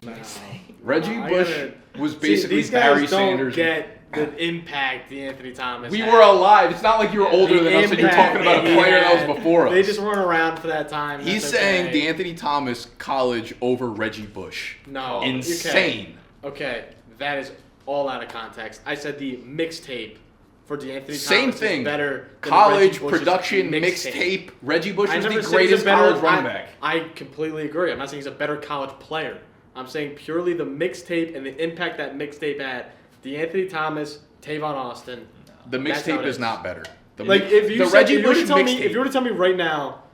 No. Reggie Bush was basically these Barry guys Sanders. Don't get the impact the Anthony Thomas. We had. were alive. It's not like you were older than us and you're talking about a player that was before us. They just weren't around for that time. He's saying DeAnthony Thomas college over Reggie Bush. No. Insane. Okay, that is all out of context. I said the mixtape for DeAnthony Same Thomas thing. is better than College Reggie Bush's production mixtape. Reggie Bush is the said he's greatest a better, college running back. I completely agree. I'm not saying he's a better college player. I'm saying purely the mixtape and the impact that mixtape had. DeAnthony Thomas, Tavon Austin. The mixtape is not better. If you were to tell me right now,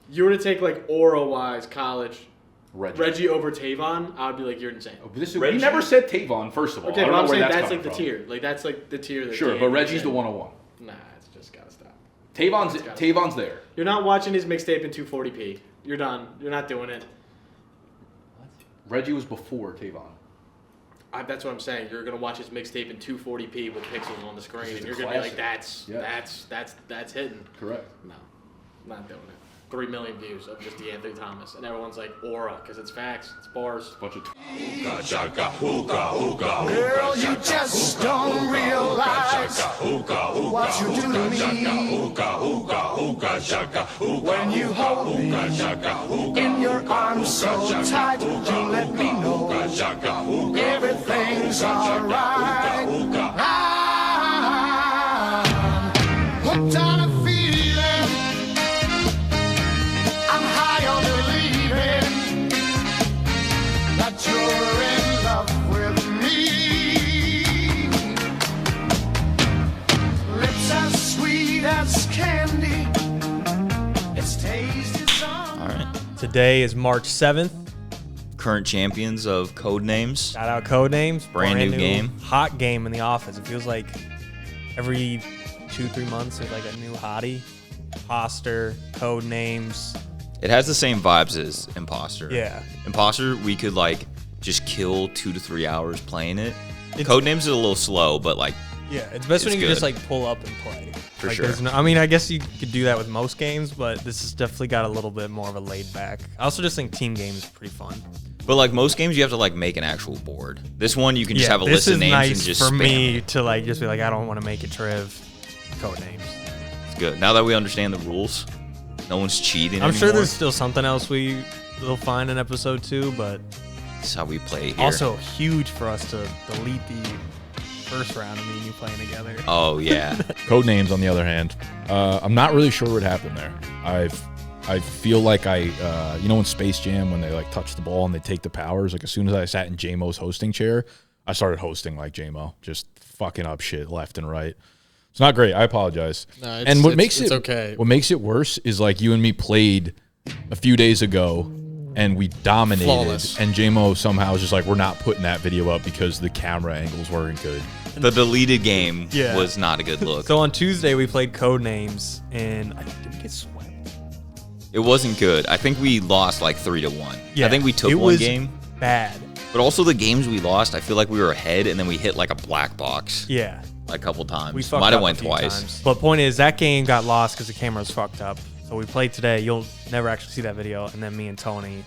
you were to take like aura-wise college, Reggie over Tavon, I would be like, you're insane. We never said Tavon, first of all. Okay, but I'm saying that's like the tier. Like that's like the tier. That sure, but Reggie's the 101. Nah, it's just gotta stop. Tavon's there. You're not watching his mixtape in 240p. You're done. You're not doing it. Reggie was before Tavon. That's what I'm saying. You're gonna watch his mixtape in 240p with pixels on the screen, and you're gonna be like, "That's hitting." Correct. No, not doing it. 3 million views of just DeAnthony Thomas, and everyone's like aura because it's facts, it's bars. Bunch of Girl, you just don't realize what you do to me when you hold me in your arms so tight. You let me know everything's alright. I'm hooked on a feeling. I'm high on believing that you're in love with me. Lips as sweet as candy. Its taste is on. All right. Today is March 7th. Current champions of code names. Shout out code names. Brand new game. Hot game in the office. It feels like every 2-3 months there's like a new hottie. Imposter, code names. It has the same vibes as Imposter. Yeah. Imposter, we could like just kill 2 to 3 hours playing it. Codenames is a little slow, but like yeah, it's best when you can good. just like pull up and play. For like, sure. I guess you could do that with most games, but this has definitely got a little bit more of a laid back. I also just think team games is pretty fun. But like most games, you have to like make an actual board. This one, you can just have a list of names nice and just for spam me it. to like just be like, I don't want to make it triv. Code names. It's good. Now that we understand the rules, no one's cheating I'm anymore. sure there's still something else we'll find in episode 2, but That's how we play here. also huge for us to delete the first round of me and you playing together. Oh yeah. Codenames, on the other hand, I'm not really sure what happened there. I feel like in Space Jam when they like touch the ball and they take the powers, like as soon as I sat in J-Mo's hosting chair, I started hosting like J-Mo, just fucking up shit left and right. It's not great. I apologize. No, and what makes it okay. What makes it worse is like you and me played a few days ago and we dominated. Flawless. And J-Mo somehow was just like, we're not putting that video up because the camera angles weren't good. The deleted game Yeah. was not a good look. So on Tuesday we played code names and I did we get swept. It wasn't good. I think we lost like 3-1. Yeah, I think we took it one was game. Bad. But also the games we lost, I feel like we were ahead and then we hit like a black box Yeah. a couple times. We fucked Might have up went a few twice. times. But point is that game got lost because the camera was fucked up. So we played today. You'll never actually see that video. And then me and Tony,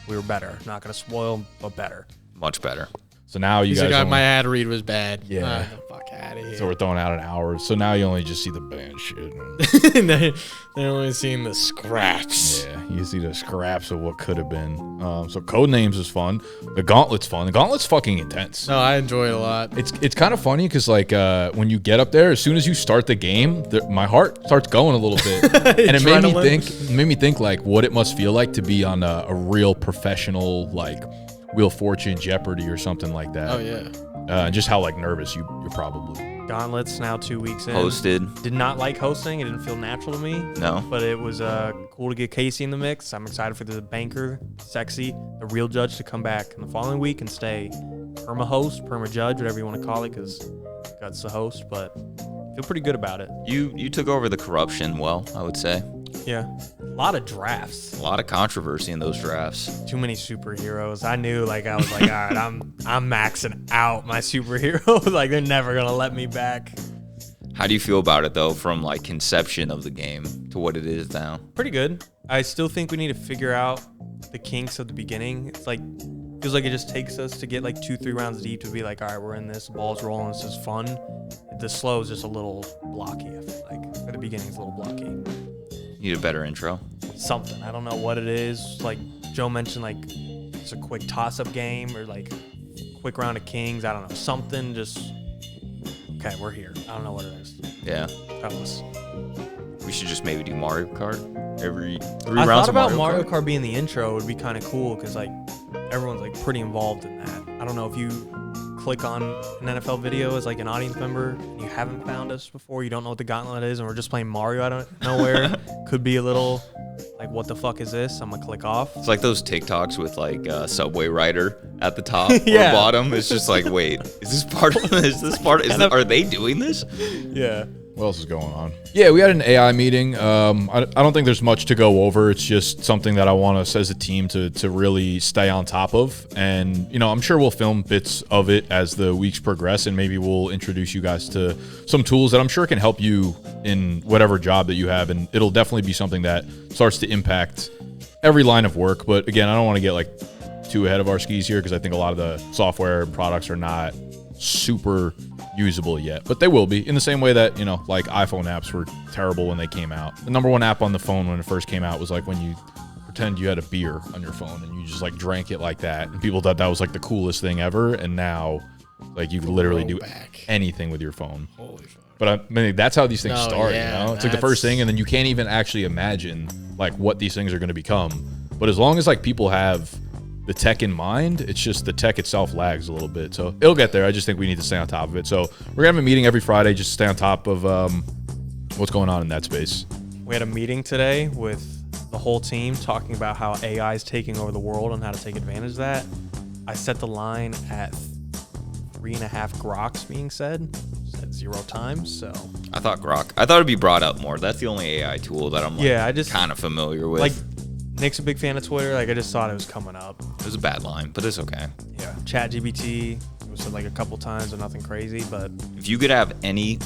we were better. Not gonna spoil, but better. Much better. So now you guys my ad read was bad. Yeah. The fuck out of here. So we're throwing out an hour. So now you only just see the band shit. They're only seeing the scraps. Yeah, you see the scraps of what could have been. So Codenames is fun. The Gauntlet's fun. The Gauntlet's fucking intense. No, I enjoy it a lot. It's kind of funny because like when you get up there, as soon as you start the game, my heart starts going a little bit, and it made me think like what it must feel like to be on a real professional like Wheel of Fortune, Jeopardy, or something like that. Oh yeah. And just how like nervous you're probably. Gauntlet's now 2 weeks in. Hosted. Did not like hosting. It didn't feel natural to me. No. But it was cool to get Casey in the mix. I'm excited for the banker, Sexy, the real judge to come back in the following week and stay perma host, perma judge, whatever you want to call it, because Gut's the host. But I feel pretty good about it. You took over the corruption well, I would say. Yeah. A lot of drafts. A lot of controversy in those drafts. Too many superheroes. I knew, like, I was like, all right, I'm maxing out my superhero. Like, they're never going to let me back. How do you feel about it, though, from, like, conception of the game to what it is now? Pretty good. I still think we need to figure out the kinks of the beginning. It's like feels like it just takes us to get like 2-3 rounds deep to be like, all right, we're in this, the ball's rolling, this is fun. The slow is just a little blocky, I feel like. For the beginning, it's a little blocky. Need a better intro. Something. I don't know what it is. Like Joe mentioned, like it's a quick toss-up game or like quick round of kings. I don't know. Something just, okay, we're here. I don't know what it is. Yeah. Tell us. We should just maybe do Mario Kart every 3 I rounds thought of about Mario Mario Kart being the intro would be kind of cool because like everyone's like pretty involved in that. I don't know if you click on an NFL video as like an audience member and you haven't found us before, you don't know what the Gauntlet is, and we're just playing Mario out of nowhere. Could be a little like, what the fuck is this? I'm gonna click off. It's like those TikToks with like Subway Rider at the top Yeah. or bottom. It's just like, wait, is this part of are they doing this? Yeah. What else is going on? Yeah, we had an AI meeting. I don't think there's much to go over. It's just something that I want us as a team to really stay on top of. And, you know, I'm sure we'll film bits of it as the weeks progress, and maybe we'll introduce you guys to some tools that I'm sure can help you in whatever job that you have. And it'll definitely be something that starts to impact every line of work. But again, I don't want to get like too ahead of our skis here because I think a lot of the software and products are not super usable yet, but they will be, in the same way that, you know, like iPhone apps were terrible when they came out. The number one app on the phone when it first came out was like when you pretend you had a beer on your phone and you just like drank it like that, and people thought that was like the coolest thing ever. And now like you can literally do anything with your phone. Holy fuck. But I mean, that's how these things No, start. yeah, You know, it's like the first thing, and then you can't even actually imagine like what these things are going to become. But as long as like people have the tech in mind, it's just the tech itself lags a little bit. So it'll get there. I just think we need to stay on top of it. So we're gonna have a meeting every Friday just to stay on top of what's going on in that space. We had a meeting today with the whole team talking about how AI is taking over the world and how to take advantage of that. I set the line at 3.5 groks being said 0 times. So I thought it'd be brought up more. That's the only AI tool that I'm like, I just kind of familiar with. Like Nick's a big fan of Twitter. Like I just thought it was coming up. It was a bad line, but it's okay. Yeah, ChatGPT was said like a couple times, but nothing crazy. But If you could have any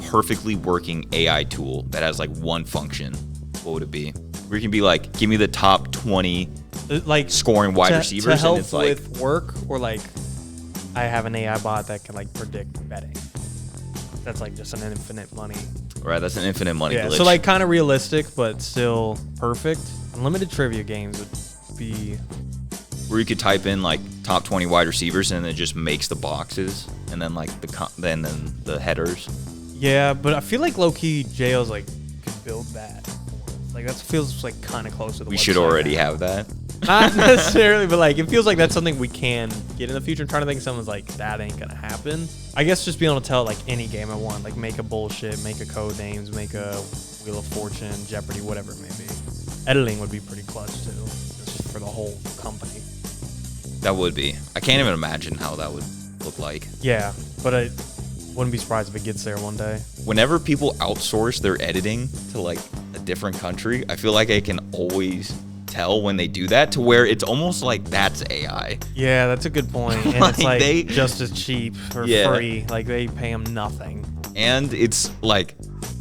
perfectly working AI tool that has like one function, what would it be? Where you can be like, give me the top 20 like scoring wide receivers, to help and it's like, with work, or like I have an AI bot that can like predict betting. That's like just an infinite money. right? That's an infinite money Yeah, glitch. so like kind of realistic, but still perfect. Unlimited trivia games would be. where you could type in like top 20 wide receivers and it just makes the boxes, and then like then the headers. Yeah, but I feel like low key JO's like could build that. Like that feels like kind of close to the. We should website already now. have that. Not necessarily, but like it feels like that's something we can get in the future. I'm trying to think of someone's like that ain't gonna happen. I guess just being able to tell like any game I want, like make a bullshit, make a code names, make a Wheel of Fortune, Jeopardy, whatever it may be. Editing would be pretty clutch too, just for the whole company. That would be. I can't even imagine how that would look like. Yeah, but I wouldn't be surprised if it gets there one day. Whenever people outsource their editing to like a different country, I feel like I can always tell when they do that, to where it's almost like that's AI. Yeah, that's a good point. And it's Like, like just as cheap or Yeah. free. Like they pay them nothing. And it's like,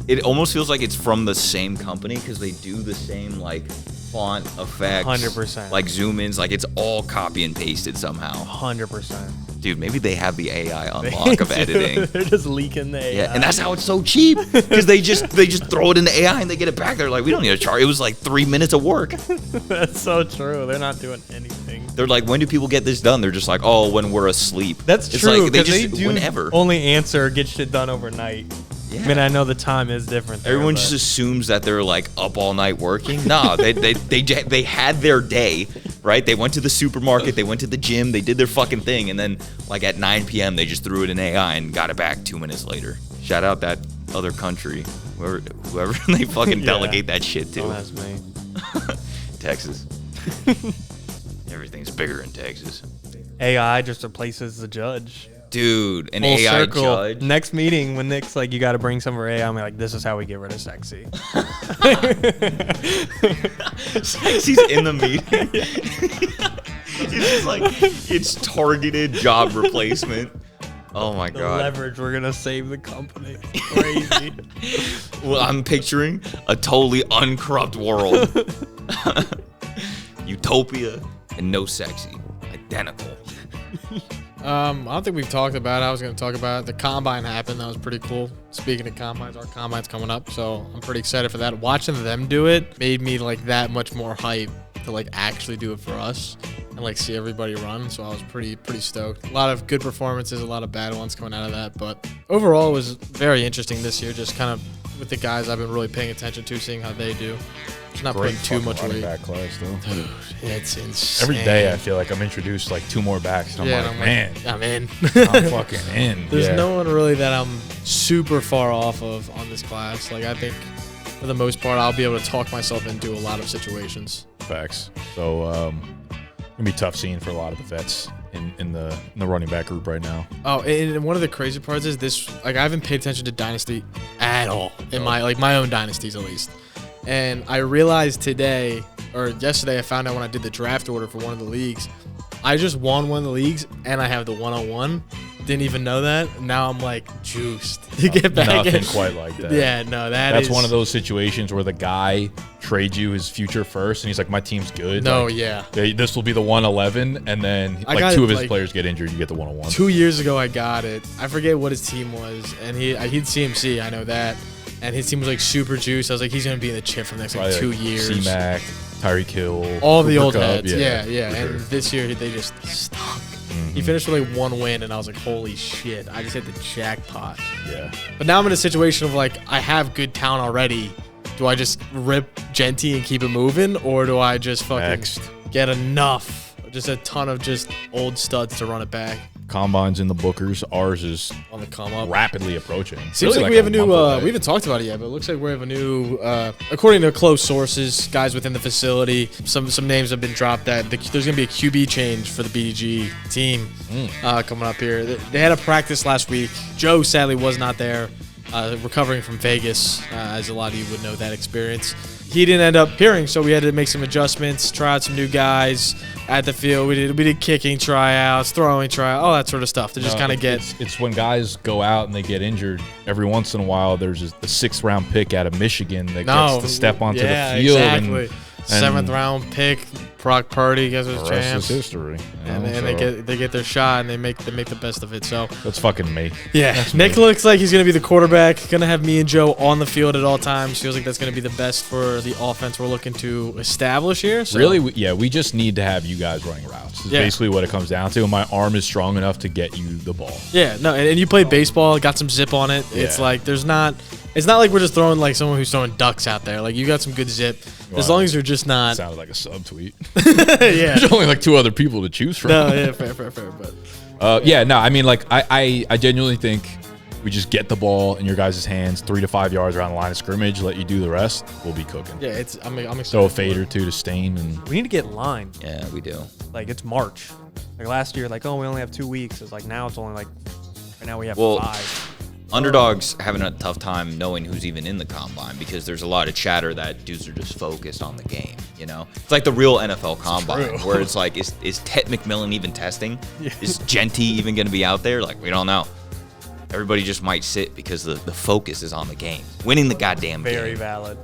it almost feels like it's from the same company because they do the same like font effects, 100%. like zoom ins, like it's all copy and pasted somehow. 100%. Dude, maybe they have the AI unlock of editing. They're just leaking the AI. Yeah, and that's how it's so cheap, because they just throw it in the AI and they get it back. They're like, we don't need to charge. It was like 3 minutes of work. That's so true. They're not doing anything. They're like, when do people get this done? They're just like, oh, when we're asleep. That's it's true. Like, they 'cause just do whenever. only answer, get shit done overnight. Yeah. I mean, I know the time is different. There, Everyone but just assumes that they're like up all night working. Nah, they had their day, right? They went to the supermarket, they went to the gym, they did their fucking thing, and then like at 9 p.m. they just threw it in AI and got it back 2 minutes later. Shout out that other country, whoever they fucking Yeah. delegate that shit to. Don't ask me. Texas. Everything's bigger in Texas. AI just replaces the judge. Dude, an Full AI circle. judge. Next meeting when Nick's like, you got to bring some for AI. I'm like, this is how we get rid of sexy. Sexy's in the meeting. It's just like, it's targeted job replacement. Oh my The god. leverage, we're gonna save the company. Crazy. Well, I'm picturing a totally uncorrupt world. Utopia and no sexy. Like, identical. I don't think we've talked about it. I was going to talk about it. The combine happened. That was pretty cool. Speaking of combines, our combine's coming up, so I'm pretty excited for that. Watching them do it made me like that much more hype to like actually do it for us and like see everybody run. So I was pretty stoked. A lot of good performances, a lot of bad ones coming out of that, but overall it was very interesting this year. Just kind of with the guys I've been really paying attention to, seeing how they do. Just not putting too much weight. Back class, though. Dude, it's insane. Every day I feel like I'm introduced like 2 more backs, and I'm like, man, I'm in. I'm fucking in. There's no one really that I'm super far off of on this class. Like I think for the most part, I'll be able to talk myself into a lot of situations. Facts. So gonna be tough scene for a lot of the vets in the running back group right now. Oh, and one of the crazy parts is this: like I haven't paid attention to Dynasty at all in my own dynasties at least. And I realized today or yesterday, I found out when I did the draft order for one of the leagues, I just won one of the leagues and I have the 101. Didn't even know that. Now I'm like juiced to get back Nothing in. quite like that. Yeah, no, that's one of those situations where the guy trades you his future first, and he's like, "My team's good." No, like, yeah. This will be the 111, and then like 2 of his players get injured, you get the 101. 2 years ago, I got it. I forget what his team was, and he'd CMC. I know that, and his team was like super juiced. I was like, he's gonna be in the chip for the next like 2 years. C-Mac, Tyreek Hill, all the old Cup, heads. Yeah. And sure. this year they just stunk. He finished with like 1 win, and I was like, holy shit, I just hit the jackpot. Yeah. But now I'm in a situation of like, I have good talent already. Do I just rip Genty and keep it moving, or do I just fucking get enough, just a ton of just old studs to run it back? Combines in the Bookers. Ours is on the come up, rapidly approaching. Seems like we have a new. We haven't talked about it yet, but it looks like we have a new. According to close sources, guys within the facility, some names have been dropped. That there's gonna be a QB change for the BDGE team coming up here. They had a practice last week. Joe sadly was not there, recovering from Vegas, as a lot of you would know that experience. He didn't end up appearing, so we had to make some adjustments, try out some new guys at the field. We did kicking tryouts, throwing tryouts, all that sort of stuff to just kind of get. It's when guys go out and they get injured. Every once in a while, there's a 6th round pick out of Michigan that gets to step onto the field. Exactly. 7th round pick, Brock Purdy gets his chance. The rest is history. And they get their shot and they make the best of it. So that's fucking me. Yeah, that's Nick looks like he's gonna be the quarterback. Gonna have me and Joe on the field at all times. Feels like that's gonna be the best for the offense we're looking to establish here. So. Really, we just need to have you guys running routes. It's basically what it comes down to. My arm is strong enough to get you the ball. Yeah, no, and you played baseball, got some zip on it. It's like it's not like we're just throwing like someone who's throwing ducks out there. Like you got some good zip. Wow. As long as you're just not. Sounded like a subtweet. Yeah. There's only like 2 other people to choose from. No, yeah, fair. But I mean, like I genuinely think we just get the ball in your guys' hands 3 to 5 yards around the line of scrimmage, let you do the rest. We'll be cooking. Yeah, I'm excited. Throw a fade or 2 to Stain, and we need to get in line. Yeah, we do. Like it's March. Like last year, like we only have 2 weeks. It's like now it's only like right now we have 5. Underdogs having a tough time knowing who's even in the combine because there's a lot of chatter that dudes are just focused on the game, you know? It's like the real NFL combine where it's like, is Ted McMillan even testing? Yeah. Is Genty even going to be out there? Like, we don't know. Everybody just might sit because the focus is on the game. Winning the goddamn game. Very valid.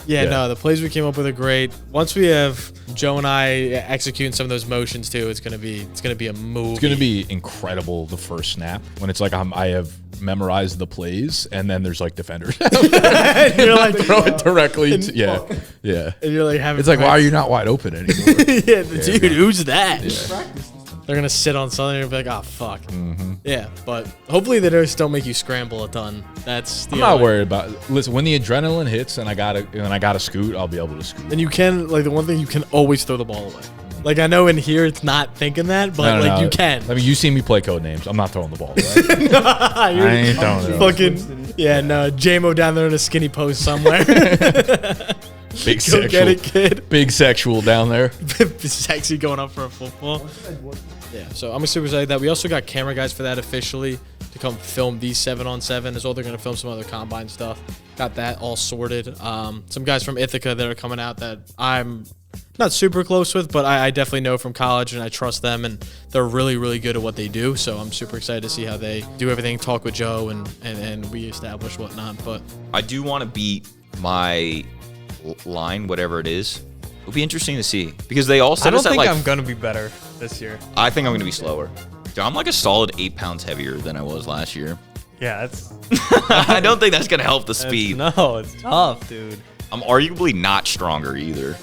Yeah, no, the plays we came up with are great. Once we have Joe and I executing some of those motions too, it's gonna be a movie. It's gonna be incredible the first snap when it's like I have memorized the plays and then there's like defenders. You're like throw it directly. Yeah. And you're like having. It's like why are you not wide open anymore? Dude, who's that? Yeah. They're gonna sit on something and be like, oh fuck. Yeah, but hopefully they just don't make you scramble a ton. That's the. I'm not worried about it. Listen, when the adrenaline hits and I gotta scoot, I'll be able to scoot. And you can the one thing you can always throw the ball away. Like I know in here it's not thinking that, but no. You can. I mean, you see me play code names. I'm not throwing the ball away. I ain't throwing it. Fucking no, JMO down there in a skinny post somewhere. Big sexual, get it, kid. Big sexual down there. Sexy going up for a football. Yeah, so I'm super excited that we also got camera guys for that officially to come film these 7-on-7 as well. They're gonna film some other combine stuff. Got that all sorted. Some guys from Ithaca that are coming out that I'm not super close with, but I definitely know from college and I trust them and they're really, really good at what they do. So I'm super excited to see how they do everything, talk with Joe and we establish whatnot. But I do want to beat my line, whatever it is. It'll be interesting to see because they all said I don't think I'm gonna be better. this year. I think I'm gonna be slower. Dude, I'm like a solid 8 pounds heavier than I was last year. Yeah, that's I don't think that's gonna help the speed. no, it's tough, dude. I'm arguably not stronger either.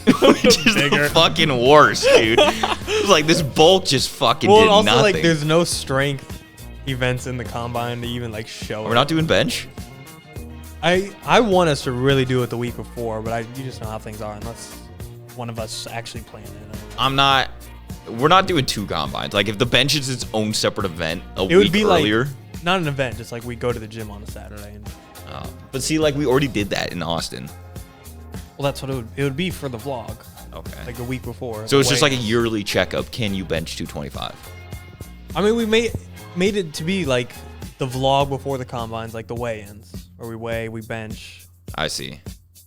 Which is Bigger. the fucking worst, dude. It's like this bulk just fucking Well, did also nothing. like there's no strength events in the combine to even like show. We're not doing bench. I want us to really do it the week before, but you just know how things are unless one of us actually plan it. We're not doing 2 combines. Like if the bench is its own separate event a It week would be earlier. like not an event, just like we go to the gym on a Saturday. And, But see, like we already did that in Austin. well, that's what it would be for the vlog, Okay. like a week before. So it's just like a weigh-ins. yearly checkup. Can you bench 225? I mean, we made it to be like the vlog before the combines, like the weigh-ins, where we weigh, we bench. I see.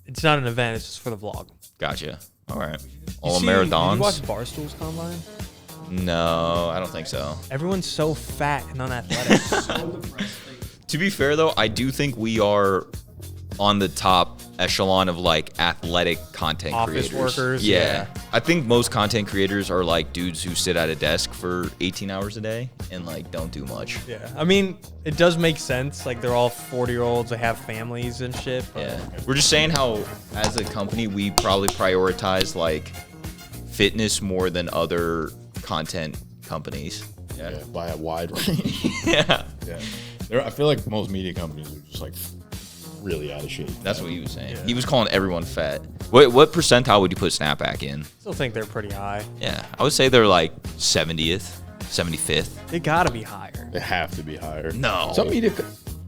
It's not an event; it's just for the vlog. Gotcha. All right. You All see- marathons? Did you watch Barstool's combine? No, I don't think so. Everyone's so fat and unathletic. To be fair, though, I do think we are on the top echelon of like athletic content Office creators. workers, Yeah. yeah. I think most content creators are like dudes who sit at a desk for 18 hours a day and like don't do much. Yeah, I mean, it does make sense. Like they're all 40-year-olds, they have families and shit. But Yeah. We're just saying how, as a company, we probably prioritize like fitness more than other content companies. Yeah, by a wide range. Yeah. Yeah. I feel like most media companies are just like really out of shape. That's what he was saying. Yeah. He was calling everyone fat. What percentile would you put Snapback in? Still think they're pretty high. Yeah, I would say they're like 70th, 75th. They gotta be higher. They have to be higher. No. Some media,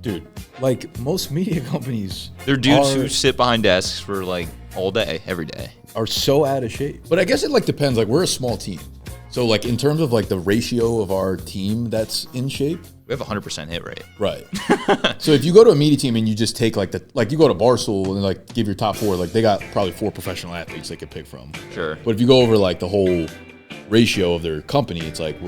dude, like most media companies, They're dudes are, who sit behind desks for like all day, every day. are so out of shape. But I guess it like depends. Like we're a small team, so like in terms of like the ratio of our team that's in shape, We have a 100% hit rate. right? So if you go to a media team and you just take like you go to Barstool and like give your top 4, like they got probably 4 professional athletes they could pick from. Sure. But if you go over like the whole ratio of their company, it's like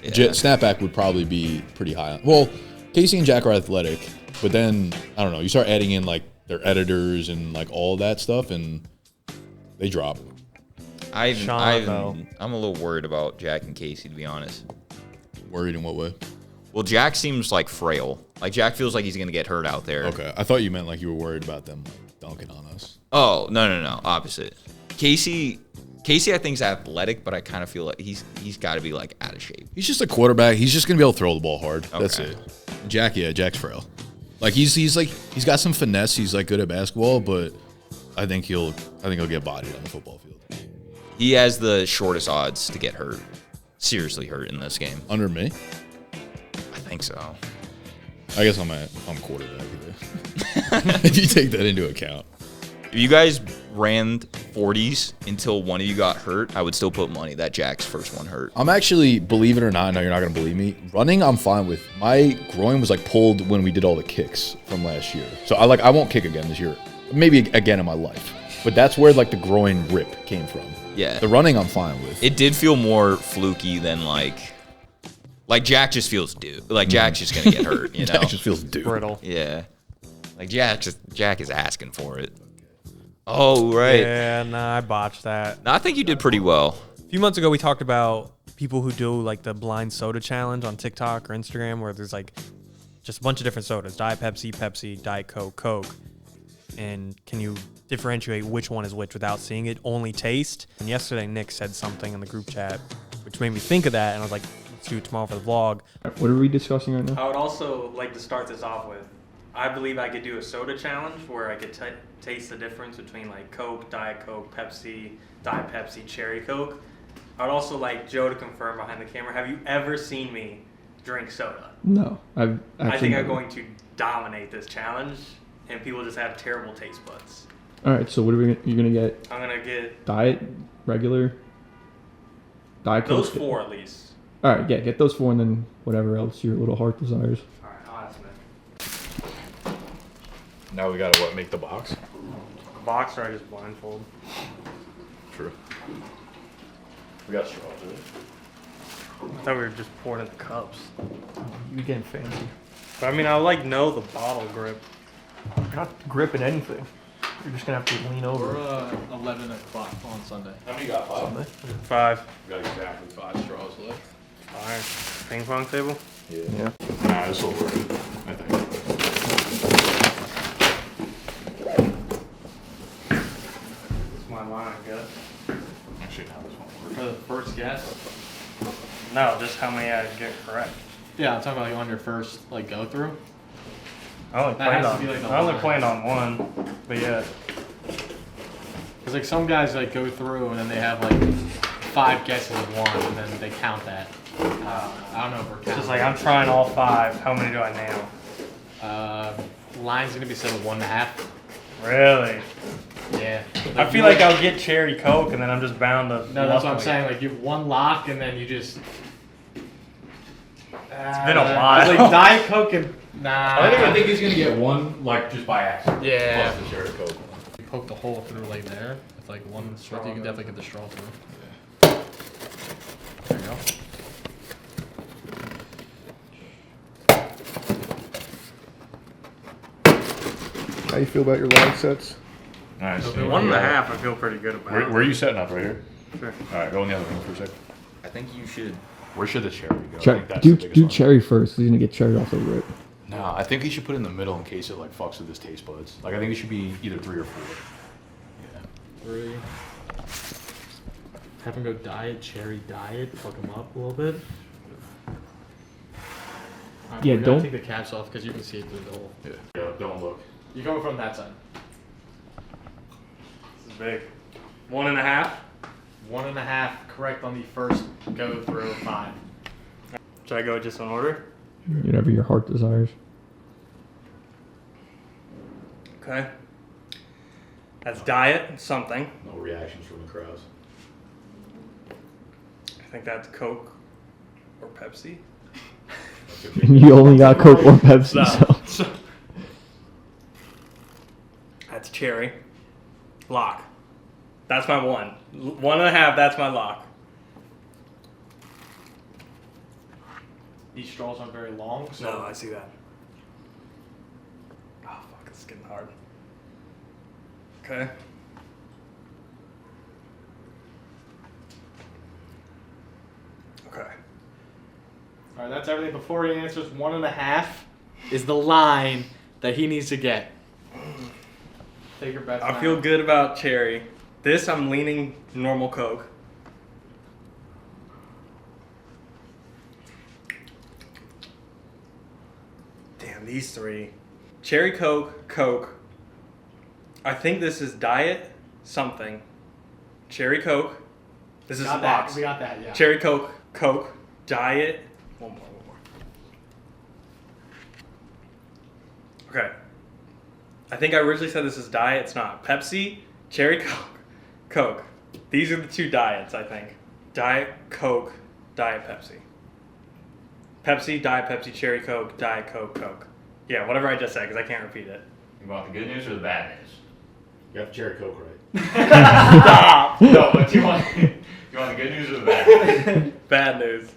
Snapback would probably be pretty high. Well, Casey and Jack are athletic, but then I don't know. You start adding in like their editors and like all that stuff, and they drop. Sean, I'm a little worried about Jack and Casey, to be honest. Worried in what way? Well, Jack seems like frail. Like Jack feels like he's gonna get hurt out there. Okay, I thought you meant like you were worried about them like, dunking on us. Oh no, opposite. Casey, I think is athletic, but I kind of feel like he's got to be like out of shape. He's just a quarterback. He's just gonna be able to throw the ball hard. That's Okay. it. Jack's frail. Like he's got some finesse. He's like good at basketball, but I think he'll get bodied on the football field. He has the shortest odds to get hurt, seriously hurt in this game. Under me, I think so. I guess I'm quarterback. If you take that into account. If you guys ran 40s until one of you got hurt, I would still put money that Jack's first one hurt. I'm actually, believe it or not, I know you're not going to believe me, running I'm fine with. My groin was like pulled when we did all the kicks from last year. So I won't kick again this year. Maybe again in my life. But that's where like the groin rip came from. Yeah. The running I'm fine with. It did feel more fluky than like Jack just feels due. Like Jack's just gonna get hurt, you know? Jack just feels due. Brittle. Yeah. Like Jack is asking for it. Oh right. Yeah, nah, I botched that. No, I think you did pretty well. A few months ago, we talked about people who do like the blind soda challenge on TikTok or Instagram, where there's like just a bunch of different sodas: Diet Pepsi, Pepsi, Diet Coke, Coke. And can you differentiate which one is which without seeing it? Only taste. And yesterday, Nick said something in the group chat, which made me think of that. And I was like, let's do it tomorrow for the vlog. What are we discussing right now? I would also like to start this off with, I believe I could do a soda challenge where I could taste the difference between like Coke, Diet Coke, Pepsi, Diet Pepsi, Cherry Coke. I would also like Joe to confirm behind the camera, have you ever seen me drink soda? No, I've actually. I think I'm never. going to dominate this challenge, and people just have terrible taste buds. All right, so what are we? You're gonna get I'm going to get diet, regular, Diet Coke. those 4 at least. All right, yeah, get those 4 and then whatever else your little heart desires. All right, I'll ask Nick. Now we got to make the box? Box or I just blindfold? True. We got straws, right? I thought we were just pouring in the cups. You getting fancy? But I mean, I like know the bottle grip. I'm not gripping anything. You're just gonna have to lean over. We're 11 o'clock on Sunday. How many got? 5? 5. We got exactly 5 straws left. Alright. Ping pong table? Yeah. Nah, this will work. I think. It's my line, I guess. Actually, no, this won't work. For the first guess? No, just how many I get correct. Yeah, I'm talking about like on your first like go through. I only That planned has to on. be like the I only line. planned on one, but yeah. Because like some guys like go through and then they have like 5 guesses of one and then they count that. I don't know if we're It's counting. just like I'm trying all 5. How many do I nail? Line's gonna be set at 1.5. Really? Yeah. I feel like I'll get cherry coke and then I'm just bound to. No, that's what I'm luckily. saying. Like you have one lock and then you just. It's been a I while. was like Diet Coke and nah. I think he's gonna get one, like, just by accident. Yeah. Plus the cherry coke. You poke the hole through like there. With like one straw, you can definitely get the straw through. There you go. How you feel about your line sets? Nice. 1.5. I feel pretty good about. Where are you setting up right here? Sure. All right, go in the other room for a second. I think you should. Where should the cherry go? I think that's Do the biggest do one. cherry first. He's gonna get cherry off the rip. No, I think he should put it in the middle in case it like fucks with his taste buds. Like I think it should be either 3 or 4. Yeah. 3. Have him go diet, cherry diet, fuck him up a little bit. Yeah, we're gonna don't- take the caps off because you can see it through the hole. Yeah. Don't look. You coming from that side. This is big. 1.5. 1.5 correct on the first go through 5. Should I go just in order? Whatever your heart desires. Okay. That's diet something. No reactions from the crowds. I think that's Coke or Pepsi. That's okay. You only got Coke or Pepsi, No. so. That's cherry. Lock. That's my 1. 1.5. That's my lock. These straws aren't very long, so No, I see that. Oh fuck, it's getting hard. Okay. Okay. all right, that's everything. Before he answers, 1.5 is the line that he needs to get. Take your bets. I now. feel good about cherry. This I'm leaning normal Coke. Damn, these 3. Cherry Coke, Coke. I think this is diet something. Cherry Coke. This is Got that. box. We got that. Yeah. Cherry Coke, Coke, diet. One more. Okay. I think I originally said this is diet. It's not. Pepsi, Cherry Coke, Coke. These are the 2 diets, I think. Diet Coke, Diet Pepsi. Pepsi, Diet Pepsi, Cherry Coke, Diet Coke, Coke. Yeah, whatever I just said, because I can't repeat it. You want the good news or the bad news? You got the cherry coke right. Stop! No, but you want the good news or the bad news? Bad news.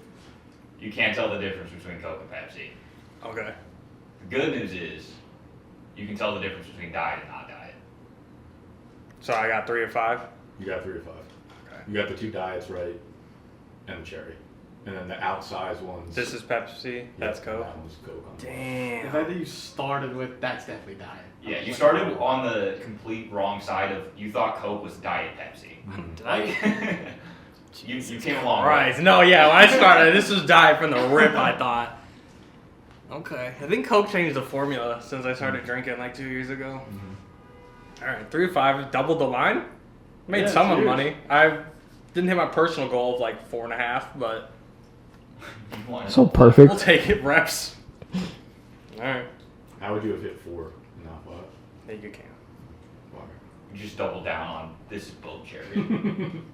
You can't tell the difference between Coke and Pepsi. Okay. The good news is you can tell the difference between diet and not diet. So I got 3 or 5? You got 3 or 5. Okay. You got the 2 diets right, and the cherry, and then the outsized ones. This is Pepsi, that's yeah, Coke. That one's Coke. On The Damn. fact that you started with that's definitely diet. Yeah, you started on the complete wrong side of you thought Coke was diet Pepsi. Did Like you came along. Right. No, yeah, when I started, this was diet from the rip, I thought. Okay. I think Coke changed the formula since I started drinking like 2 years ago. All right, 3 or 5, doubled the line. Made Yeah, some of the huge. money. I didn't hit my personal goal of like 4.5, but So perfect. we'll take it, reps. All right. How would you have hit 4 and not 5? There you can. Why? You just doubled down on this is both cherry.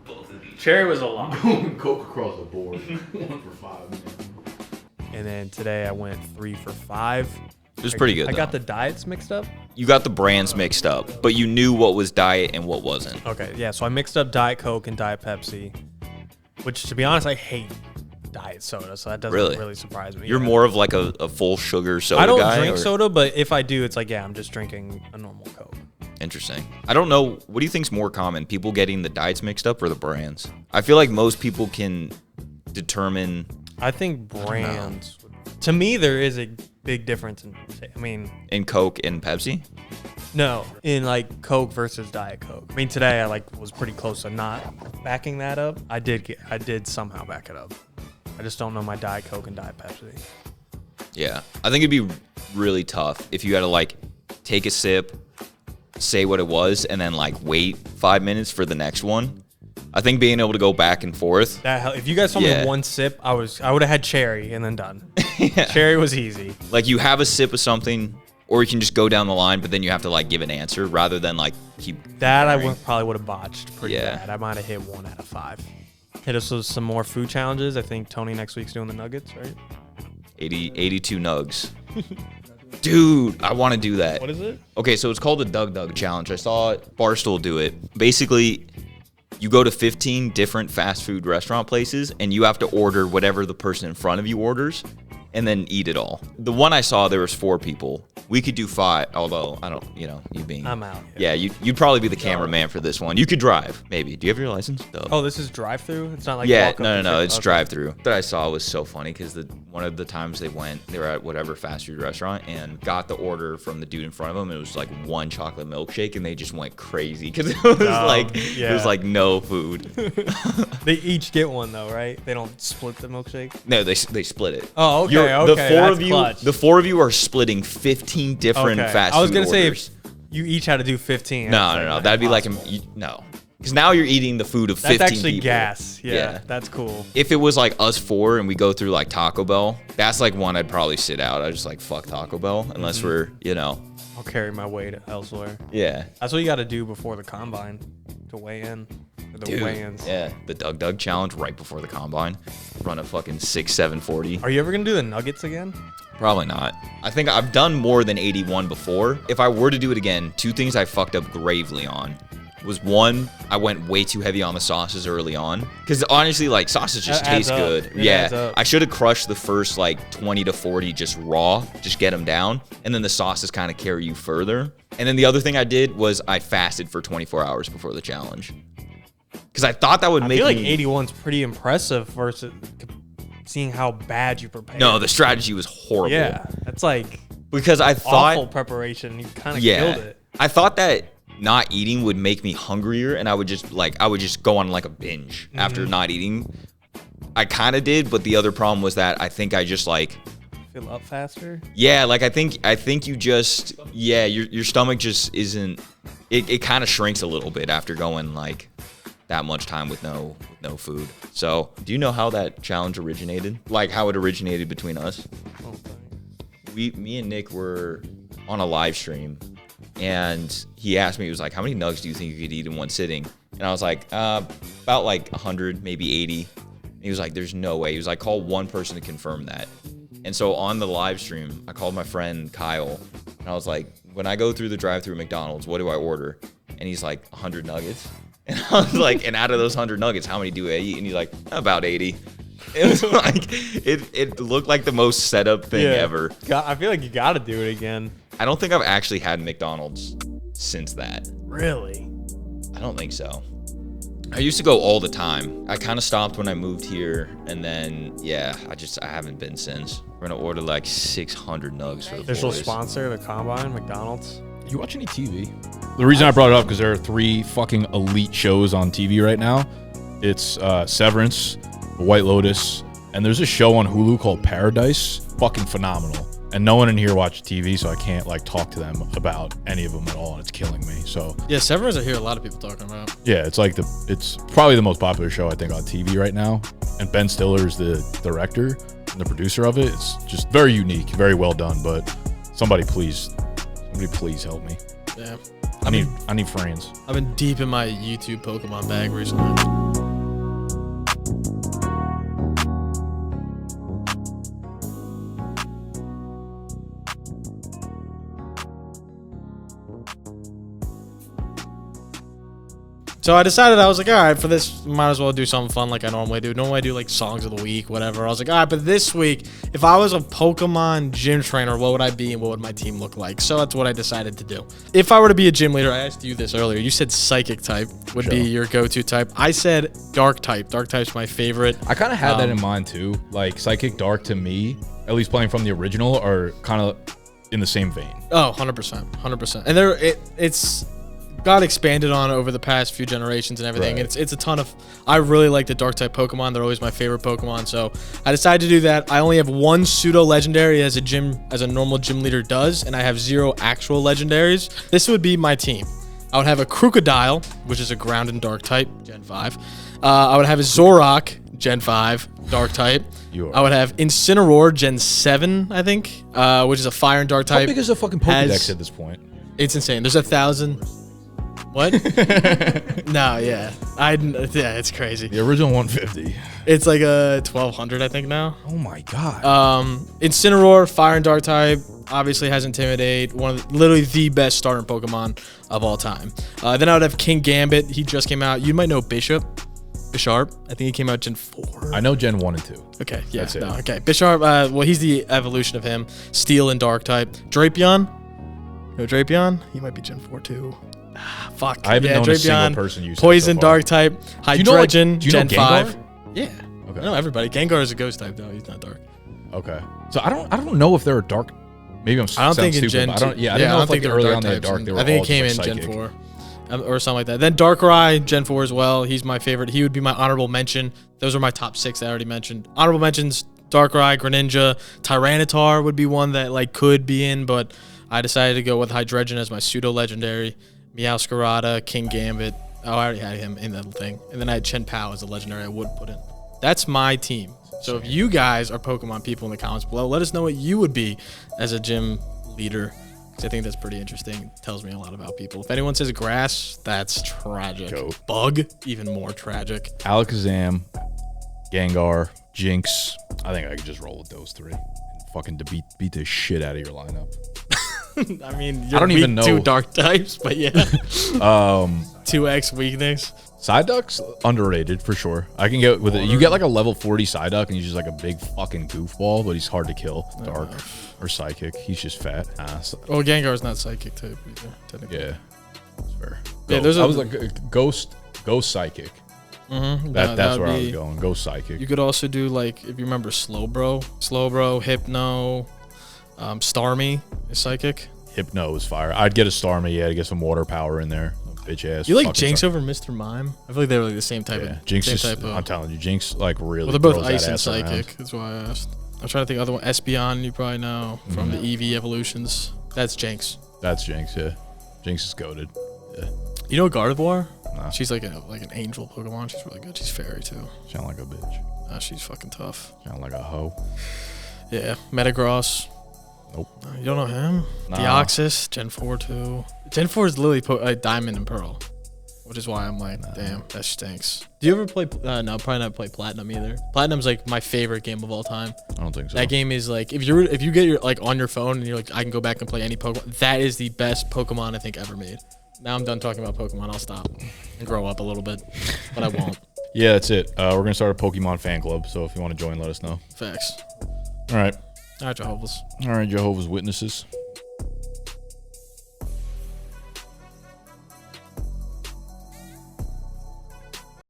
Both of these. Cherry was a lot. Coke across the board. 1 for 5. Man. And then today I went 3 for 5. It was pretty good. I got though. the diets mixed up. You got the brands mixed up, but you knew what was diet and what wasn't. Okay, yeah, so I mixed up Diet Coke and Diet Pepsi, which, to be honest, I hate diet soda, so that doesn't Really? really surprise me. You're Yeah. more of like a full sugar soda I don't guy. drink or- soda, but if I do, it's like, yeah, I'm just drinking a normal Coke. Interesting. I don't know. What do you think's more common? People getting the diets mixed up or the brands? I feel like most people can determine. I think brands. To me, there is a big difference In Coke and Pepsi? no, in like Coke versus Diet Coke. I mean, today I was pretty close to not backing that up. I did somehow back it up. I just don't know my Diet Coke and Diet Pepsi. Yeah. I think it'd be really tough if you had to like take a sip, say what it was, and then like wait 5 minutes for the next one. I think being able to go back and forth. If you guys told me one sip, I would have had cherry and then done. Cherry was easy. Like you have a sip of something, or you can just go down the line, but then you have to like give an answer rather than like keep. That comparing. I probably would have botched pretty bad. I might have hit 1 out of 5. Hit us with some more food challenges. I think Tony next week's doing the nuggets, right? 82 nugs. Dude, I want to do that. What is it? Okay, so it's called the Doug Challenge. I saw Barstool do it. Basically, you go to 15 different fast food restaurant places, and you have to order whatever the person in front of you orders, and then eat it all. The one I saw, there was 4 people. We could do 5, although I don't, you being... I'm out. Yeah, you'd probably be the cameraman for this one. You could drive, maybe. Do you have your license? No. Oh, this is drive-through? It's not like Yeah, walk up no, and it's okay. drive-through. That I saw was so funny because one of the times they were at whatever fast food restaurant and got the order from the dude in front of them. It was like 1 chocolate milkshake, and they just went crazy because it was it was like no food. They each get one though, right? They don't split the milkshake. No, they split it. Oh, okay, The 4 of you are splitting 15 different fast food I was gonna orders. say if you each had to do 15. No. That'd be like no. Because now you're eating the food of 15 That's actually people. gas. Yeah, that's cool. If it was like us 4 and we go through like Taco Bell, that's like one I'd probably sit out. I'd just like fuck Taco Bell unless we're, I'll carry my weight elsewhere. Yeah. That's what you got to do before the combine to weigh in. Or the Dude, weigh-ins. yeah, the Doug Challenge right before the combine. Run a fucking 6-7-40. Are you ever gonna do the nuggets again? Probably not. I think I've done more than 81 before. If I were to do it again, 2 things I fucked up gravely on. Was 1, I went way too heavy on the sauces early on. Because honestly, like, sauces just That adds taste up. good. It adds Yeah. up. I should have crushed the first, like, 20 to 40 just raw. Just get them down. And then the sauces kind of carry you further. And then the other thing I did was I fasted for 24 hours before the challenge. Because I thought that would I make feel like me... 81's pretty impressive versus seeing how bad you prepared. No, the strategy was horrible. Yeah, that's like Because I thought... awful preparation. You kind of killed it. I thought that not eating would make me hungrier, and I would just go on like a binge after not eating. I kind of did, but the other problem was that I think I just like Fill up faster. yeah, like I think you just your stomach just isn't it kind of shrinks a little bit after going like that much time with no food. So, do you know how that challenge originated? Like how it originated between us? Me and Nick were on a live stream, and he asked me, he was like, how many nugs do you think you could eat in one sitting? And I was like, about like 100, maybe 80. And he was like, there's no way. He was like, call one person to confirm that. And so on the live stream, I called my friend Kyle, and I was like, when I go through the drive-thru McDonald's, what do I order? And he's like, 100 nuggets. And I was like, and out of those 100 nuggets, how many do I eat? And he's like, about 80. It was like, it looked like the most set up thing ever. I feel like you got to do it again. I don't think I've actually had McDonald's since that. Really? I don't think so. I used to go all the time. I kind of stopped when I moved here, and then I haven't been since. We're gonna order like 600 nugs for the Official boys. sponsor, the Combine, McDonald's. You watch any TV? The reason I brought it up because there are 3 fucking elite shows on TV right now. It's Severance, The White Lotus, and there's a show on Hulu called Paradise. Fucking phenomenal. And no one in here watches TV, so I can't like talk to them about any of them at all, and it's killing me. So Yeah, Severance I hear a lot of people talking about. yeah, it's probably the most popular show I think on TV right now. And Ben Stiller is the director and the producer of it. It's just very unique, very well done. But somebody please help me. Yeah. I need friends. I've been deep in my YouTube Pokemon bag recently. So I decided, I was like, all right, for this, might as well do something fun like I normally do. Normally I do like songs of the week, whatever. I was like, all right, but this week, if I was a Pokemon gym trainer, what would I be and what would my team look like? So that's what I decided to do. If I were to be a gym leader, I asked you this earlier. You said Psychic type would be your go-to type. I said Dark type. Dark type's my favorite. I kind of had that in mind too. Like Psychic, Dark to me, at least playing from the original, are kind of in the same vein. Oh, 100%. 100%. And it's got expanded on over the past few generations and everything. Right. It's a ton of. I really like the Dark type Pokemon. They're always my favorite Pokemon. So I decided to do that. I only have one pseudo legendary as a normal gym leader does, and I have 0 actual legendaries. This would be my team. I would have a Crocodile, which is a ground and Dark type, Gen 5. I would have a Zorok, Gen 5, Dark type. I would have Incineroar, Gen 7, I think, which is a fire and Dark type. How big is a fucking Pokedex at this point? It's insane. There's 1,000. What? No, yeah. Yeah, it's crazy. The original 150. It's like a 1,200, I think, now. Oh my god. Incineroar, fire and Dark type, obviously has Intimidate, literally the best starting Pokemon of all time. Then I would have King Gambit. He just came out. You might know Bisharp. I think he came out Gen 4. I know Gen 1 and 2. Okay, yeah. That's it. No, okay. Bisharp, well, he's the evolution of him. Steel and Dark type. Drapion. No Drapion? He might be Gen 4 too. Fuck. I haven't known Drapion, a single person use Poison, so far. Dark type. Hydreigon, do you know Gen 5. Gengar? Yeah. Okay. I know everybody. Gengar is a ghost type though. He's not dark. Okay. So I don't know if they're dark. Maybe I'm. I don't think in stupid, Gen but 2. I didn't know if like they were early on they dark had dark. types. They were I think all it came in just, like, Gen psychic. 4. Or something like that. Then Darkrai, Gen 4 as well. He's my favorite. He would be my honorable mention. Those are my top 6 that I already mentioned. Honorable mentions: Darkrai, Greninja, Tyranitar would be one that like could be in, but I decided to go with Hydreigon as my pseudo legendary. Meowscarada, King Gambit. Oh, I already had him in that thing. And then I had Chen Pao as a legendary I would put in. That's my team. So if you guys are Pokemon people in the comments below, let us know what you would be as a gym leader. I think that's pretty interesting. It tells me a lot about people. If anyone says grass, that's tragic. Goat. Bug, even more tragic. Alakazam, Gengar, Jinx. I think I could just roll with those 3 and fucking beat the shit out of your lineup. I mean, you're I don't even know. 2 dark types, but yeah. 2x weakness. Psyduck's underrated for sure. I can get with it. You get like a level 40 Psyduck and he's just like a big fucking goofball, but he's hard to kill. Dark or Psychic. He's just fat. Well, Gengar's not psychic type either, technically. Yeah, that's fair. Yeah, those are I was like Ghost Psychic. Mm-hmm. That's where I was going. Ghost Psychic. You could also do like, if you remember Slowbro, Hypno, Starmie is psychic. Hypno is fire. I'd get a Starmie. Yeah, to get some water power in there. Bitch ass. You like Jinx over Mr. Mime? I feel like they were like the same type. Yeah, of Jinx same is. type of, I'm telling you, Jinx like really. Well, they're both throws that ice and ass psychic. around. That's why I asked. I'm trying to think other one. Espeon, you probably know from the EV evolutions. That's Jinx. That's Jinx. Yeah, Jinx is goated. Yeah. You know Gardevoir? Nah. She's like an angel Pokemon. She's really good. She's fairy too. Sound like a bitch. She's fucking tough. Sound like a hoe. Yeah, Metagross. Nope. You don't know him? Nah. Deoxys, Gen 4 too. Gen 4 is literally Diamond and Pearl, which is why I'm like, damn, that stinks. Do you ever play? No, probably not play Platinum either. Platinum's like my favorite game of all time. I don't think so. That game is like, if you get your like on your phone and you're like, I can go back and play any Pokemon. That is the best Pokemon I think ever made. Now I'm done talking about Pokemon. I'll stop and grow up a little bit, but I won't. Yeah, that's it. We're gonna start a Pokemon fan club. So if you want to join, let us know. Facts. All right. All right, Jehovah's. All right, Jehovah's Witnesses.